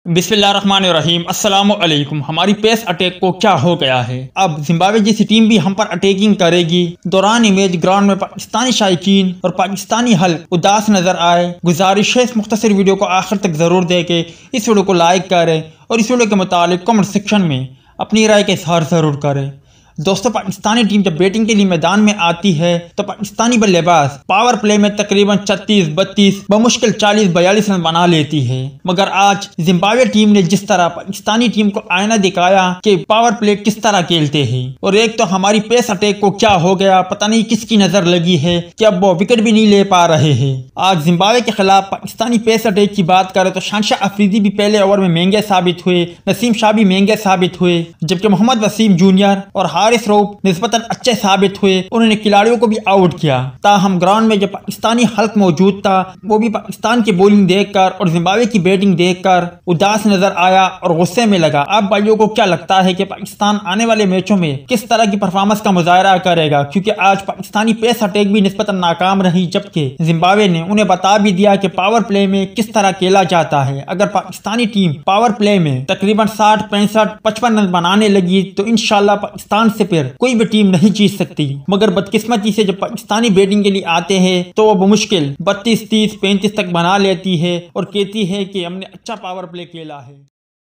बिस्मिल्लाहिर्रहमानिर्रहीम अस्सलामु अलैकुम। हमारी पेस अटैक को क्या हो गया है। अब जिम्बाब्वे जैसी टीम भी हम पर अटैकिंग करेगी। दौरान इमेज ग्राउंड में पाकिस्तानी शायकीन और पाकिस्तानी हल्क उदास नजर आए। गुजारिश है इस मुख्तसर वीडियो को आखिर तक जरूर देखें, इस वीडियो को लाइक करें और इस वीडियो के मुतालिक कमेंट सेक्शन में अपनी राय का इजहार जरूर करें। दोस्तों, पाकिस्तानी टीम जब बैटिंग के लिए मैदान में आती है तो पाकिस्तानी बल्लेबाज पावर प्ले में तकरीबन 36-32 बमुश्किल 40-42 रन बना लेती है। मगर आज जिम्बाब्वे टीम ने जिस तरह पाकिस्तानी टीम को आईना दिखाया कि पावर प्ले किस तरह खेलते हैं, और एक तो हमारी पेस अटैक को क्या हो गया, पता नहीं किसकी नजर लगी है कि अब वो विकेट भी नहीं ले पा रहे हैं। आज जिम्बाब्वे के खिलाफ पाकिस्तानी पेस अटैक की बात करें तो शानशाह अफरीदी भी पहले ओवर में महंगे साबित हुए, नसीम शाह भी महंगे साबित हुए, जबकि मोहम्मद वसीम जूनियर और हारिस रऊफ निस्बतन अच्छे साबित हुए। उन्होंने खिलाड़ियों को भी आउट किया। ताहम ग्राउंड में जो पाकिस्तानी हल्क मौजूद था वो भी पाकिस्तान की बॉलिंग देखकर और जिम्बाब्वे की बैटिंग देखकर उदास नजर आया और गुस्से में लगा। अब भाइयों को क्या लगता है कि पाकिस्तान आने वाले मैचों में किस तरह की परफॉर्मेंस का मुजाहरा करेगा, क्योंकि आज पाकिस्तानी पेस अटैक भी निस्बतन नाकाम रही, जबकि जिम्बाब्वे ने उन्हें बता भी दिया कि पावर प्ले में किस तरह खेला जाता है। अगर पाकिस्तानी टीम पावर प्ले में तकरीबन 60, 65, 55 रन बनाने लगी तो इंशाल्लाह पाकिस्तान से फिर कोई भी टीम नहीं जीत सकती। मगर बदकिस्मती से जब पाकिस्तानी बैटिंग के लिए आते हैं तो वो मुश्किल 32, 30, 35 तक बना लेती है और कहती है कि हमने अच्छा पावर प्ले खेला है।